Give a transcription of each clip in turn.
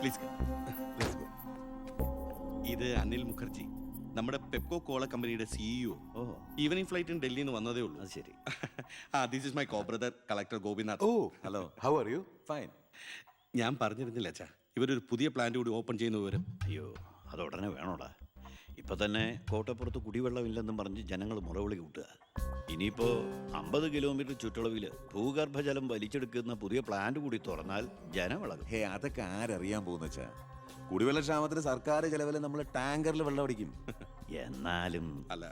Please ഇത് അനിൽ മുഖർജി, നമ്മുടെ പെപ്കോ കോള കമ്പനിയുടെ സിഇഒ. ഈവനിങ് ഫ്ലൈറ്റ് ഡൽഹിയിൽ നിന്ന് വന്നതേ ഉള്ളൂ. അത് ശരി. This is my co brother collector Gopinath. Oh hello, how are you? Fine. ഞാൻ പറഞ്ഞിരുന്നില്ല അച്ഛാ, ഇവരൊരു പുതിയ പ്ലാന്റ് കൂടി ഓപ്പൺ ചെയ്യുന്ന വിവരം. അയ്യോ, അത് ഉടനെ വേണോടാ. ഇപ്പൊ തന്നെ കോട്ടപ്പുറത്ത് കുടിവെള്ളമില്ലെന്നും പറഞ്ഞ് ജനങ്ങൾ മുറവിളി കൂട്ടുക. ഇനിയിപ്പോ 50 കിലോമീറ്റർ ചുറ്റളവിൽ ഭൂഗർഭജലം വലിച്ചെടുക്കുന്ന പുതിയ പ്ലാന്റ് കൂടി തുറന്നാൽ ജനവിളകും. ഹേ, അതൊക്കെ ആരറിയാൻ പോകുന്ന വെച്ചാ? കുടിവെള്ള ക്ഷാമത്തിന് സർക്കാർ ചെലവില് നമ്മൾ ടാങ്കറിൽ വെള്ളം അടിക്കും. എന്നാലും അല്ല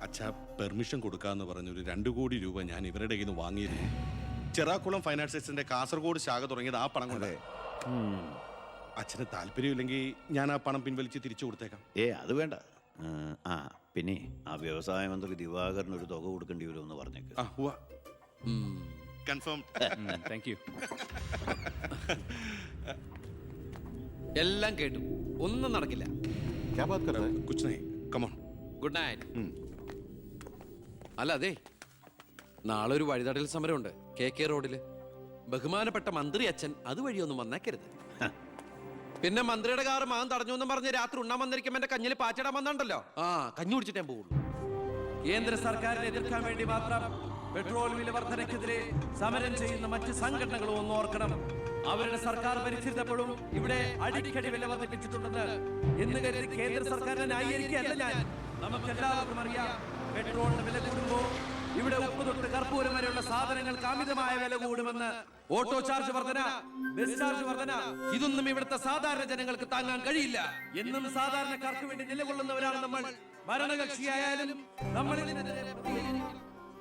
അച്ഛാ, പെർമിഷൻ കൊടുക്കാന്ന് പറഞ്ഞൊരു 2 കോടി രൂപ ഞാൻ ഇവരുടെ കയ്യിൽ നിന്ന് വാങ്ങിയിരുന്നു. ചെറാക്കുളം ഫൈനാൻസേഴ്സിന്റെ കാസർഗോഡ് ശാഖ തുടങ്ങിയത് ആ പണം കൊണ്ട്. അച്ഛന് താല്പര്യമില്ലെങ്കിൽ ഞാൻ ആ പണം പിൻവലിച്ച് തിരിച്ചു കൊടുത്തേക്കാം. അത് വേണ്ട. പിന്നെ ആ വ്യവസായ മന്ത്രി ദിവാകരന് ഒരു തുക കൊടുക്കേണ്ടി വരുമെന്ന് പറഞ്ഞേക്ക്. കൺഫേം. Thank you. എല്ലാം കേട്ടു, ഒന്നും നടക്കില്ല. കുച്ച് നഹീ, കം ഓൺ. Good night. അല്ല അതെ, നാളെ ഒരു വഴിതടയൽ സമരമുണ്ട് KK റോഡില്. ബഹുമാനപ്പെട്ട മന്ത്രി അച്ഛൻ അതുവഴിയൊന്നും വന്നേക്കരുത്. പിന്നെ മന്ത്രിയുടെ കാറ് മാൻ തടഞ്ഞു എന്നും പറഞ്ഞ് രാത്രി ഉണ്ണാൻ വന്നിരിക്കുമ്പോ എന്റെ കഞ്ഞിൽ പാച്ചിടാൻ വന്നിട്ടുണ്ടല്ലോ. കഞ്ഞി കുടിച്ചിട്ടേ പോകുള്ളൂ. കേന്ദ്ര സർക്കാരിനെ എതിർക്കാൻ വേണ്ടി മാത്രം പെട്രോൾ വില വർധനയ്ക്കെതിരെ സമരം ചെയ്യുന്ന മറ്റ് സംഘടനകളും ഒന്ന് ഓർക്കണം. അവരുടെ സർക്കാർ ഭരിച്ചിരുന്നപ്പോഴും ഇവിടെ അടിക്കടി വില വർദ്ധിപ്പിച്ചിട്ടുണ്ടെന്ന് എന്ന് കരുതി കേന്ദ്ര സർക്കാരിനെ ന്യായീകരിക്കുകയല്ല ഞാൻ. നമുക്കെല്ലാവർക്കും അറിയാം, പെട്രോളിന് വില കൂടുമ്പോൾ ഇവിടെ ഉപ്പ് തൊട്ട് കർപ്പൂരം വരെയുള്ള സാധനങ്ങൾക്ക് അമിതമായ വില കൂടുമെന്ന്. ഓട്ടോ ചാർജ് വർധന, ബസ് ചാർജ് വർധന, ഇതൊന്നും ഇവിടുത്തെ സാധാരണ ജനങ്ങൾക്ക് താങ്ങാൻ കഴിയില്ല. എന്നും സാധാരണക്കാർക്ക് വേണ്ടി നിലകൊള്ളുന്നവരാണ് നമ്മൾ. ഭരണകക്ഷിയായാലും നമ്മൾ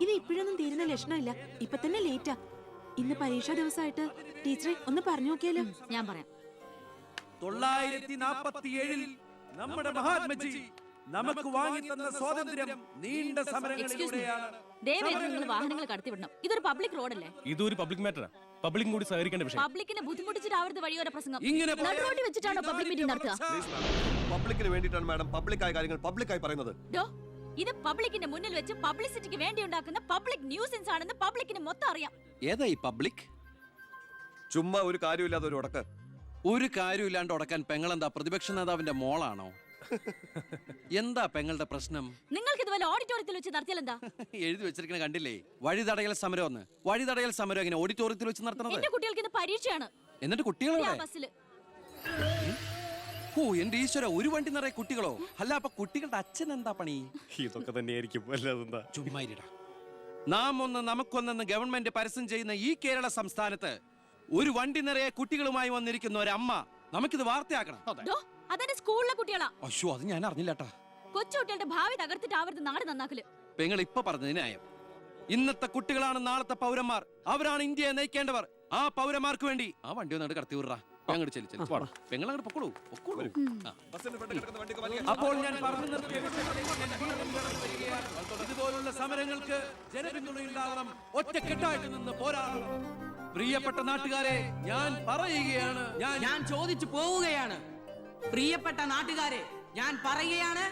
ഇത് ഇപ്പോഴൊന്നും തീരുന്ന ലക്ഷണമില്ല. ഇപ്പൊ തന്നെ ലേറ്റാ. ഇന്ന് പരീക്ഷാ ദിവസമായിട്ട് ടീച്ചറെ ഒന്ന് പറഞ്ഞു നോക്കിയാലോ? ഞാൻ പറയാം. 947 നമ്മുടെ മഹാത്മജി നമുക്ക് വാങ്ങി തന്ന സ്വാതന്ത്ര്യം നീണ്ട സമരങ്ങളിലൂടെയാണ്. നിങ്ങൾ വാഹനങ്ങൾ കടത്തിവിടണം. ഇതൊരു പബ്ലിക് റോഡല്ലേ? ഇതൊരു പബ്ലിക് മാറ്ററാ. പബ്ലിക്കും കൂടി സഹകരിക്കേണ്ട വിഷയം. പബ്ലിക്കിനെ ബുദ്ധിമുട്ടിച്ചിട്ടാവരുത് വഴിയോര പ്രസംഗം. ഇങ്ങനെ റോഡിൽ വെച്ചിട്ടാണോ പബ്ലിക് മീറ്റിംഗ് നടത്തുക? പബ്ലിക്കിന് വേണ്ടിയിട്ടാണ് മാഡം പബ്ലിക്കായ കാര്യങ്ങൾ പബ്ലിക്കായി പറയുന്നത്. ഇത് പബ്ലിക്കിന്റെ മുന്നിൽ വെച്ച് പബ്ലിസിറ്റിക്ക് വേണ്ടി ഉണ്ടാക്കുന്ന പബ്ലിക് ന്യൂസൻസ് ആണെന്ന് പബ്ലിക്കിന് മൊത്തം അറിയാം. ഏതാ ഈ പബ്ലിക്? ചുമ്മാ ഒരു കാര്യമില്ലാതെ ഒരു ഉടക്ക്. ഒരു കാര്യമില്ലാണ്ട് ഉടക്കാൻ പെങ്ങളെന്താ പ്രതിപക്ഷ നേതാവിന്റെ മോളാണോ? എന്താ പെങ്ങളുടെ പ്രശ്നം? നിങ്ങൾക്ക് ഇതുപോലെ ഓഡിറ്റോറിയത്തിൽ വെച്ച് നടത്തിയാൽ എന്താ? എഴുതി വെച്ചിരിക്കണ കണ്ടില്ലേ? വഴിതടയൽ സമരം ഒന്ന്. വഴിതടയൽ സമരം എങ്ങനെ ഓഡിറ്റോറിയത്തിൽ വെച്ച് നടത്തണത്? എന്റെ കുട്ടികൾക്ക് ഇത് പരീക്ഷയാണ്. എന്നിട്ട് കുട്ടികളെ ബസ്സില്. ഓ എന്റെ ഈശ്വര, ഒരു വണ്ടി നിറയെ കുട്ടികളോ? അല്ല അപ്പൊ കുട്ടികളുടെ അച്ഛൻ എന്താ പണി? ഇതൊക്കെ തന്നെയായിരിക്കും. അല്ലാതെന്താ? ചുമ്മാരിടാ. നാം ഒന്ന് നമുക്കൊന്നെന്ന് ഗവൺമെന്റ് പരസ്യം ചെയ്യുന്ന ഈ കേരള സംസ്ഥാനത്ത് ഒരു വണ്ടി നിറയെ കുട്ടികളുമായി വന്നിരിക്കുന്ന ഒരമ്മ നമുക്കിത് വാർത്തയാക്കണം. അതെന്റെ സ്കൂളിലെ കുട്ടികളാ. അയ്യോ, അത് ഞാൻ അറിഞ്ഞില്ലാട്ടാ. കൊച്ചുകുട്ടികളുടെ ഭാവി തകർത്തിട്ടാവരുത് നാട് നന്നാക്കല്. പെങ്ങൾ ഇപ്പൊ പറഞ്ഞത് ന്യായം. ഇന്നത്തെ കുട്ടികളാണ് നാളത്തെ പൗരന്മാർ. അവരാണ് ഇന്ത്യയെ നയിക്കേണ്ടവർ. ആ പൗരന്മാർക്ക് വേണ്ടി ആ വണ്ടി ഒന്നായിട്ട് കടത്തി വിടറാ. പെങ്ങളങ്ങോട്ട് പൊക്കോളൂ. അപ്പോൾ ഞാൻ പറഞ്ഞു നിർത്തിയ ഇതുപോലുള്ള സമരങ്ങൾക്ക് ജനപിന്തുണയുണ്ടാകണം. ഒറ്റക്കെട്ടായിട്ട് നിന്ന് പോരാടണം. പ്രിയപ്പെട്ട നാട്ടുകാരെ, ഞാൻ പറയുകയാണ്, ഞാൻ ചോദിച്ചു പോവുകയാണ്. പ്രിയപ്പെട്ട നാട്ടുകാരെ, ഞാൻ പറയുകയാണ്,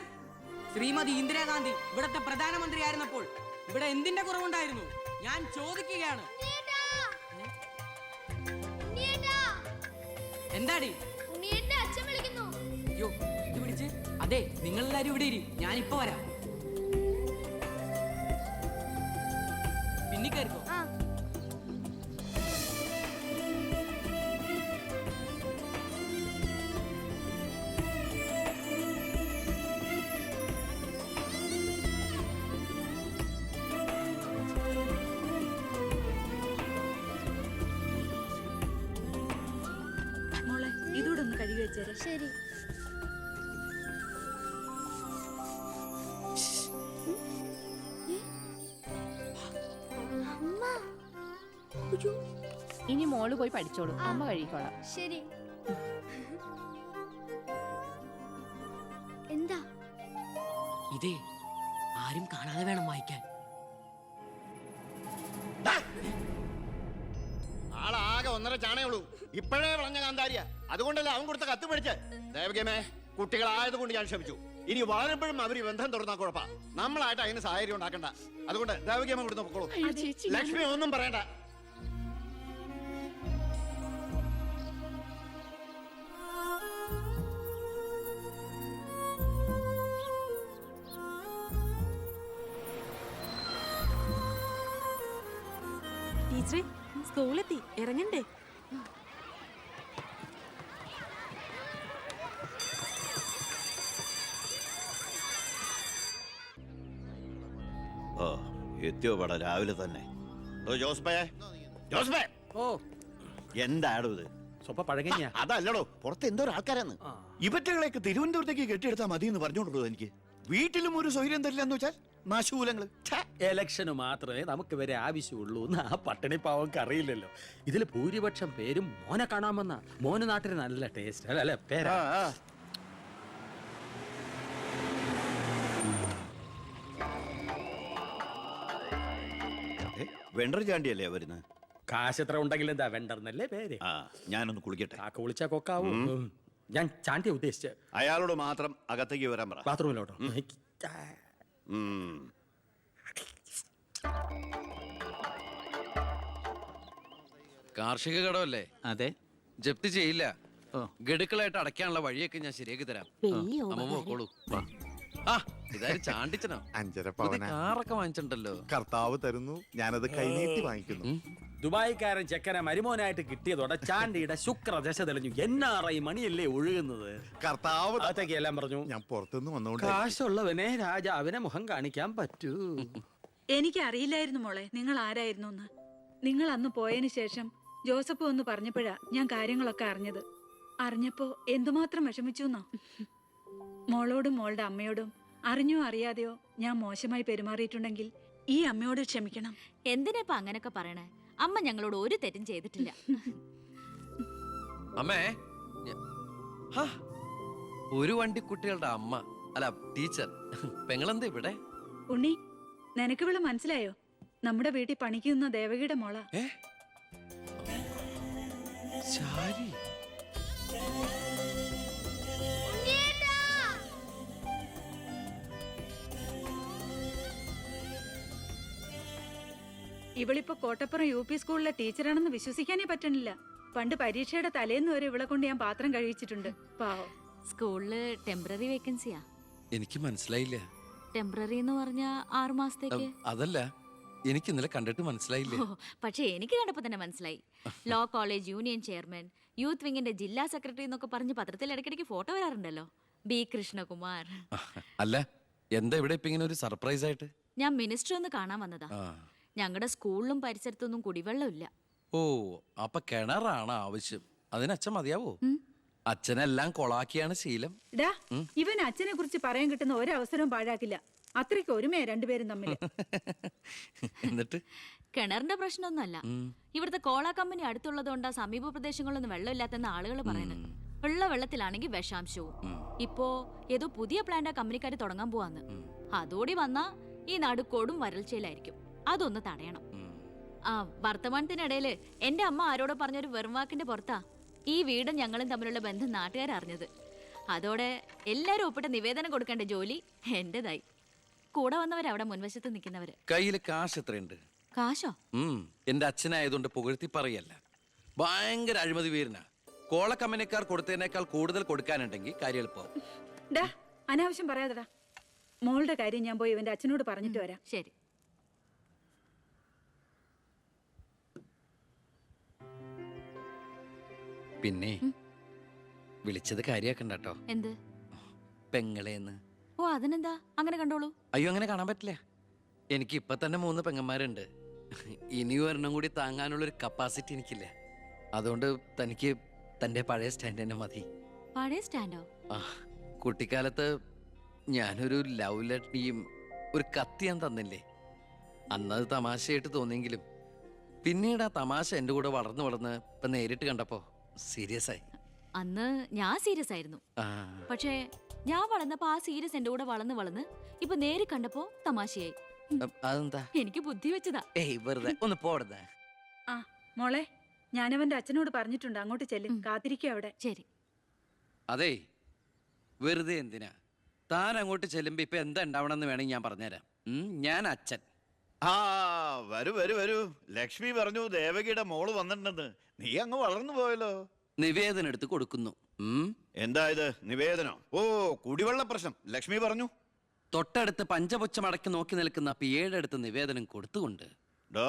ശ്രീമതി ഇന്ദിരാഗാന്ധി ഇവിടത്തെ പ്രധാനമന്ത്രിയായിരുന്നപ്പോൾ ഇവിടെ എന്തിന്റെ കുറവുണ്ടായിരുന്നു? ഞാൻ ചോദിക്കുകയാണ്. എന്താടി? അയ്യോ, ഇത് പിടിച്ച്. അതെ, നിങ്ങളെല്ലാരും ഇവിടെ ഇരി, ഞാനിപ്പോ വരാം. പിന്നെ കയറിക്കോ. മോളെ, ഇതൂടെ ഒന്ന് കഴുകി വെച്ചേരെ. ശരി. ഇനി മോള് പോയി പഠിച്ചോളൂ, അമ്മ കഴിക്കോളാം. ശരി. എന്താ? ഇതേ ആരും കാണാതെ വേണം വായിക്കാൻ. ആളാകെ 1.5 ചാണയുള്ളൂ. ഇപ്പോഴേ വളഞ്ഞ കാന്താരിയ. അതുകൊണ്ടല്ലേ അവൻ കൊടുത്ത കത്ത് മേടിച്ച്. ദേവകമേ, കുട്ടികളായതുകൊണ്ട് ഞാൻ ക്ഷമിച്ചു. ഇനി വളരുമ്പോഴും അവര് ബന്ധം തുറന്നാ കുഴപ്പാ. നമ്മളായിട്ട് അതിന് സാഹചര്യം ഉണ്ടാക്കണ്ട. അതുകൊണ്ട് ദേവകമ്മ കൊടുത്ത് പൊക്കോളൂ. ലക്ഷ്മി ഒന്നും പറയണ്ട. ടീച്ചറെ സ്കൂളെത്തി, ഇറങ്ങണ്ടേ? ഓ എത്തിയോ പട രാവിലെ തന്നെ. ഓ ജോസ്ബേ, ജോസ്ബേ, ഓ എന്താടോ ഇത്? സ്വപ്പ പഴകഞ്ഞ അതല്ലടോ, പുറത്ത് എന്തോ ആൾക്കാരാന്ന്. ഇവറ്റകളെയൊക്കെ തിരുവനന്തപുരത്തേക്ക് കെട്ടിയെടുത്താൽ മതി എന്ന് പറഞ്ഞോണ്ടോ എനിക്ക്. വീട്ടിലും ഒരു സൗകര്യം തരില്ല എന്ന് വെച്ചാൽ നാശൂലങ്ങള്. എലക്ഷന് മാത്രമേ നമുക്ക് വരെ ആവശ്യമുള്ളൂ എന്ന് ആ പട്ടിണി പാവർക്ക് അറിയില്ലല്ലോ. ഇതിൽ ഭൂരിപക്ഷം പേരും മോനെ കാണാമെന്ന. മോന് നാട്ടിൽ നല്ല ടേസ്റ്റ് അല്ലേ പേരാ. വെണ്ടർ ചാണ്ടിയല്ലേ വരുന്നത്? കാശ് എത്ര ഉണ്ടെങ്കിൽ എന്താ വെണ്ടർന്നല്ലേ പേര്. ആ ഞാനൊന്ന് കുളിക്കട്ടെ. കാക്ക വിളിച്ചാ കൊക്കാവൂ. ഞാൻ ചാണ്ടിയെ ഉദ്ദേശിച്ച്. അയാളോട് മാത്രം അകത്തേക്ക് വരാൻ പറ. ബാത്റൂമിലോട്ടോ. കാർഷിക കടമല്ലേ? അതെ. ജപ്തി ചെയ്യില്ല. ഗഡുക്കളായിട്ട് അടയ്ക്കാനുള്ള വഴിയൊക്കെ ഞാൻ ശരിയാക്കി തരാം. അമ്മ പോക്കോളൂ. ആ ഇതാരും ചാണ്ടിച്ചനോ? 5.5 പുതിയ കാറൊക്കെ വാങ്ങിച്ചിട്ടുണ്ടല്ലോ. കർത്താവ് തരുന്നു, ഞാനത് കൈനീട്ടി വാങ്ങിക്കുന്നു. ദുബായിക്കാരൻ ചെക്കനെ മരുമോനായിട്ട് കിട്ടിയതോടെ ചാണ്ടിയുടെ ശുക്രദശ തെളിഞ്ഞു. NRI മണിയല്ലേ ഒഴുകുന്നത്. കർത്താവ് അകത്തേക്ക് എല്ലാം പറഞ്ഞു. ഞാൻ പുറത്തുനിന്ന് വന്നോണ്ട് കാശുള്ളവനെ രാജാവിനെ മുഖം കാണിക്കാൻ പറ്റൂ. എനിക്കറിയില്ലായിരുന്നു മോളെ നിങ്ങൾ ആരായിരുന്നു എന്ന്. നിങ്ങൾ അന്ന് പോയതിനു ശേഷം ജോസഫ് ഒന്ന് പറഞ്ഞപ്പോഴാ ഞാൻ കാര്യങ്ങളൊക്കെ അറിഞ്ഞത്. അറിഞ്ഞപ്പോ എന്തുമാത്രം വിഷമിച്ചു എന്നോ. മോളോടും മോളുടെ അമ്മയോടും അറിഞ്ഞോ അറിയാതെയോ ഞാൻ മോശമായി പെരുമാറിയിട്ടുണ്ടെങ്കിൽ ഈ അമ്മയോട് ക്ഷമിക്കണം. എന്തിനാ അങ്ങനൊക്കെ പറയണേ? അമ്മ ഞങ്ങളോട് ഒരു തെറ്റും ചെയ്തിട്ടില്ല. അമ്മേ, ഒരു വണ്ടിക്കുട്ടികളുടെ അമ്മ അല്ല ടീച്ചർ. പെങ്ങളെന്താ ഇവിടെ? ഉണ്ണി, നിനക്ക് ഇവിടെ മനസ്സിലായോ? നമ്മുടെ വീട്ടിൽ പണിക്കുന്ന ദേവകിയുടെ മോള. ശാരി. ഇവളിപ്പോ കോട്ടപ്പുറം UP സ്കൂളിലെ ടീച്ചറാണെന്ന് വിശ്വസിക്കാനേ പറ്റണില്ല. പണ്ട് പരീക്ഷയുടെ തലേന്ന് വരെ ഇവളെ കൊണ്ട് ഞാൻ പാത്രം കഴിച്ചിട്ടുണ്ട്. പാവം. സ്കൂളില് ടെമ്പററി വേക്കൻസിയാ. എനിക്ക് മനസ്സിലായില്ല. ടെമ്പററി എന്ന് പറഞ്ഞ 6 മാസത്തേക്ക്. അതല്ല, എനിക്ക് ഇന്നലെ കണ്ടിട്ട് മനസ്സിലായില്ല. പക്ഷെ എനിക്ക് കണ്ടപ്പോ തന്നെ മനസ്സിലായി. Law college union chairman, youth വിങ്ങിന്റെ ജില്ലാ സെക്രട്ടറി എന്നൊക്കെ പറഞ്ഞ് പത്രത്തിൽ ഇടയ്ക്കിടയ്ക്ക് ഫോട്ടോ വരാറുണ്ടല്ലോ. B. കൃഷ്ണകുമാർ. അല്ല, എന്താ ഇവിടെ ഇപ്പൊ ഇങ്ങനെ ഒരു സർപ്രൈസ് ആയിട്ട്? ഞാൻ മിനിസ്റ്റർ ഒന്ന് കാണാൻ വന്നതാ. ഞങ്ങളുടെ സ്കൂളിലും പരിസരത്തൊന്നും കുടിവെള്ളമില്ല. ഓ, അപ്പൊ കിണറാണ് ആവശ്യം. അതിന് അച്ഛൻ മതിയാവോ? അച്ഛനെല്ലാം കൊളാക്കിയാണ് ശീലം. ഇവൻ അച്ഛനെ കുറിച്ച് പറയാൻ കിട്ടുന്ന ഒരവസരവും പാഴാക്കില്ല. അത്രയ്ക്ക് ഒരുമയാ രണ്ടുപേരും തമ്മിൽ. എന്നിട്ട് കിണറിന്റെ പ്രശ്നമൊന്നുമല്ല. ഇവിടുത്തെ കോള കമ്പനി അടുത്തുള്ളതുകൊണ്ടാ സമീപ പ്രദേശങ്ങളിലൊന്നും വെള്ളമില്ലാത്തെന്ന് ആളുകൾ പറയുന്നത്. ഉള്ള വെള്ളത്തിലാണെങ്കിൽ വിഷാംശവും. ഇപ്പോ ഏതോ പുതിയ പ്ലാന്റ് കമ്പനിക്കാർ തുടങ്ങാൻ പോവാന്ന്. അതോടി വന്നാ ഈ നാട് കൊടും വരൾച്ചയിലായിരിക്കും. അതൊന്ന് തടയണം. ആ വർത്തമാനത്തിനിടയില് എന്റെ അമ്മ ആരോടോ പറഞ്ഞൊരു വെറുവാക്കിന്റെ പുറത്താ ഈ വീടും ഞങ്ങളും തമ്മിലുള്ള ബന്ധം നാട്ടുകാരറിഞ്ഞത്. അതോടെ എല്ലാരും ഒപ്പിട്ട് നിവേദനം കൊടുക്കേണ്ട ജോലി എന്റേതായി. കൂടെ വന്നവരവിടെ മുൻവശത്ത് നിൽക്കുന്നവര്. കയ്യില് കാശ് എത്രയുണ്ട്? കാശോ? എന്റെ അച്ഛനായതുകൊണ്ട് പുകഴ്ത്തി പറയല്ല. ഭയങ്കര അഴിമതി വീരനാ. കോള കമ്പനിക്കാർ കൊടുത്തതിനേക്കാൾ കൂടുതൽ കൊടുക്കാനുണ്ടെങ്കിൽ കാര്യം എളുപ്പമാവും. അനാവശ്യം പറയാതെടാ. മോളുടെ കാര്യം ഞാൻ പോയി ഇവന്റെ അച്ഛനോട് പറഞ്ഞിട്ട് വരാം. ശരി. പിന്നെ വിളിച്ചത് കാര്യാക്കണ്ട കേട്ടോ. എന്ത്? പെങ്ങളേന്ന്. ഓ അതിനെന്താ, അങ്ങനെ കണ്ടോളൂ. അയ്യോ, അങ്ങനെ കാണാൻ പറ്റില്ല. എനിക്ക് ഇപ്പൊ തന്നെ 3 പെങ്ങന്മാരുണ്ട്. ഇനി ഒരെണ്ണം കൂടി താങ്ങാനുള്ളൊരു കപ്പാസിറ്റി എനിക്കില്ല. അതുകൊണ്ട് തനിക്ക് തന്റെ പഴയ സ്റ്റാൻഡ് തന്നെ മതി. പഴയ സ്റ്റാൻഡോ? ആ, കുട്ടിക്കാലത്ത് ഞാനൊരു ലവ് ലെറ്ററിയും ഒരു കത്തി ഞാൻ തന്നില്ലേ. അന്നത് തമാശയായിട്ട് തോന്നിയെങ്കിലും പിന്നീട് ആ തമാശ എന്റെ കൂടെ വളർന്ന് വളർന്ന് ഇപ്പൊ നേരിട്ട് കണ്ടപ്പോ സീരിയസ് ആയി. അന്ന് ഞാൻ സീരിയസ് ആയിരുന്നു. പക്ഷേ ഞാൻ വളർന്നപ്പോ ആ സീരിയസ് എന്റെ കൂടെ വളർന്ന് വളർന്ന് ഇപ്പൊ നേരി കണ്ടപ്പോ തമാശയായി. അതെന്താ? എനിക്ക് ബുദ്ധി വെച്ചതാ. ഏയ് വെറുതെ ഒന്ന് പോടുന്നേ. ആ മോളെ, ഞാനവന്റെ അച്ഛനോട് പറഞ്ഞിട്ടുണ്ട്. അങ്ങോട്ട് ചെല്ലും, കാത്തിരിക്കുക അവിടെ. ശരി. അതെ, വെറുതെ എന്തിനാ? താൻ അങ്ങോട്ട് ചെല്ലുമ്പോ ഇപ്പൊ എന്താ ഉണ്ടാവണമെന്ന് വേണമെങ്കിൽ ഞാൻ പറഞ്ഞുതരാം. ഞാൻ അച്ഛൻ. ആ വരൂ വരൂ വരൂ. ലക്ഷ്മി പറഞ്ഞു ദേവകിയുടെ മോള് വന്നിട്ടുണ്ടെന്ന്. നീ അങ്ങ് വളർന്നു പോയല്ലോ. നിവേദനം എടുത്ത് കൊടുക്കുന്നു. എന്താ ഇത് നിവേദനം? ഓ, കുടിവെള്ള പ്രശ്നം ലക്ഷ്മി പറഞ്ഞു. തൊട്ടടുത്ത് പഞ്ചപുച്ഛമടക്കി നോക്കി നിൽക്കുന്ന 7 അടുത്ത് നിവേദനം കൊടുത്തുകൊണ്ട് ഡോ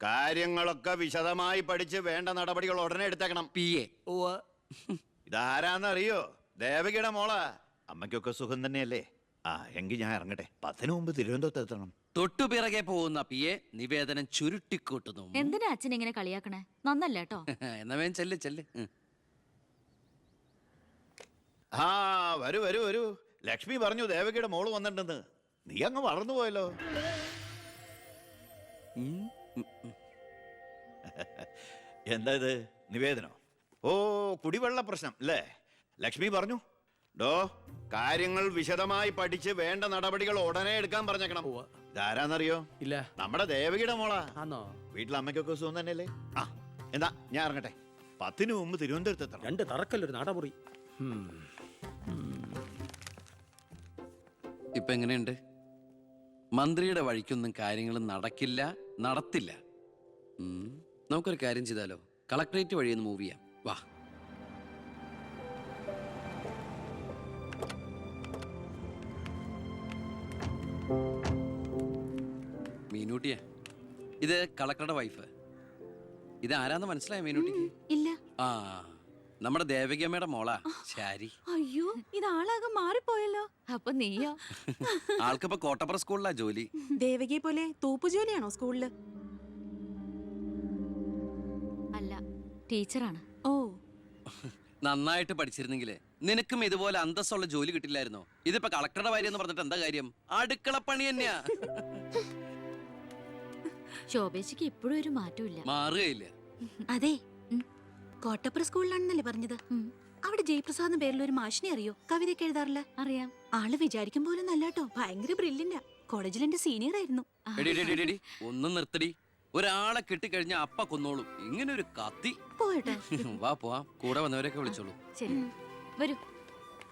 കാര്യങ്ങളൊക്കെ വിശദമായി പഠിച്ച് വേണ്ട നടപടികൾ ഉടനെ എടുത്തേക്കണം. PA. ഇതാരാന്നറിയോ? ദേവകിയുടെ മോളാ. അമ്മയ്ക്കൊക്കെ സുഖം തന്നെയല്ലേ? ആ എങ്കിൽ ഞാൻ ഇറങ്ങട്ടെ. 10 മുമ്പ് തിരുവനന്തപുരത്ത് എത്തണം. തൊട്ടുപിറകെ പോകുന്ന PA നിവേദനം ചുരുട്ടിക്കൂട്ടുന്നു. എന്തിനാ അച്ഛൻ ഇങ്ങനെ കളിയാക്കണേ? നന്നല്ല കേട്ടോ. എന്നാ വേഗം ചെല്ല് ചെല്ല്. ആ വരൂ വരൂ വരൂ. ലക്ഷ്മി പറഞ്ഞു ദേവകിയുടെ മോള് വന്നിട്ടുണ്ടെന്ന്. നീ അങ്ങ് വളർന്നു പോയല്ലോ. എന്താ ഇത്? നിവേദനോ? ഓ, കുടിവെള്ള പ്രശ്നം അല്ലേ? ലക്ഷ്മി പറഞ്ഞു ഡോ കാര്യങ്ങൾ വിശദമായി പഠിച്ച് വേണ്ട നടപടികൾ ഉടനെ എടുക്കാൻ പറഞ്ഞേക്കണം. ഇതാരാന്നറിയോ? ഇല്ല. നമ്മുടെ ദേവകിയുടെ മോളാ. ആന്നോ? വീട്ടിൽ അമ്മയ്ക്കൊക്കെ സുഖം തന്നെയല്ലേ? ആ എന്താ ഞാൻ ഇറങ്ങട്ടെ. 10 മുമ്പ് തിരുവനന്തപുരത്ത് എത്തണം. 2 തറക്കല്ലൊരു നാടമുറി. ഇപ്പൊ എങ്ങനെയുണ്ട്? മന്ത്രിയുടെ വഴിക്കൊന്നും കാര്യങ്ങൾ നടക്കില്ല, നടത്തില്ല. നമുക്കൊരു കാര്യം ചെയ്താലോ? കളക്ടറേറ്റ് വഴി ഒന്ന് മൂവ് ചെയ്യാം. വാ. മീനൂട്ടിയാ, ഇത് കളക്ടറുടെ വൈഫ്. ഇത് ആരാന്ന് മനസ്സിലായ മീനൂട്ടിക്ക്? ഇല്ല. ആ, നമ്മുടെ ദേവകിയമ്മയുടെ മോളാ ശാരി. അയ്യോ, ഇത് ആളാകെ മാറിപ്പോയല്ലോ. അപ്പൊ നീയോ? ആൾക്കിപ്പോ കോട്ടപ്പുറ സ്കൂളിലാ ജോലി. ദേവകിയെ പോലെ തോപ്പു ജോലിയാണോ സ്കൂളില്? അല്ല, ടീച്ചറാണ്. ഓ, നന്നായിട്ട് പഠിച്ചിരുന്നെങ്കിലേ നിനക്കും ഇതുപോലെ അന്തസ്സുള്ള ജോലി കിട്ടില്ലായിരുന്നോ? ഇതിപ്പോ കളക്ടറുടെ ഭാര്യ എന്ന് പറഞ്ഞിട്ട് എന്താ കാര്യം? അടുക്കളപ്പണി തന്നെയാ. ശോഭേച്ചിക്ക് ഇപ്പോഴും ഒരു മാറ്റമില്ല. മാറുകയില്ല. അതെ. കോട്ടപ്പുറ സ്കൂളിലാണെന്നല്ലേ പറഞ്ഞത്? അവിടെ ജയപ്രസാദ് പേരിൽ ഒരു മാഷിനെ അറിയോ? കവിതയൊക്കെ എഴുതാറില്ല. അറിയാം. ആള് വിചാരിക്കും പോലെ നല്ലാട്ടോ. ഭയങ്കര ബ്രില്യന്റാ. കോളേജിൽ എന്റെ സീനിയർ ആയിരുന്നു. എടി, എടി, എടി, എടി, ഒന്നും നിർത്തടി. ഒരാളെ കിട്ടിക്കഴിഞ്ഞ അപ്പ കൊന്നോളും. ഇങ്ങനെ ഒരു കത്തി. പോയട്ടെ. വാ പോവാം. കൂടെ വന്നവരൊക്കെ വിളിച്ചോളൂ. ശരി, വരൂ.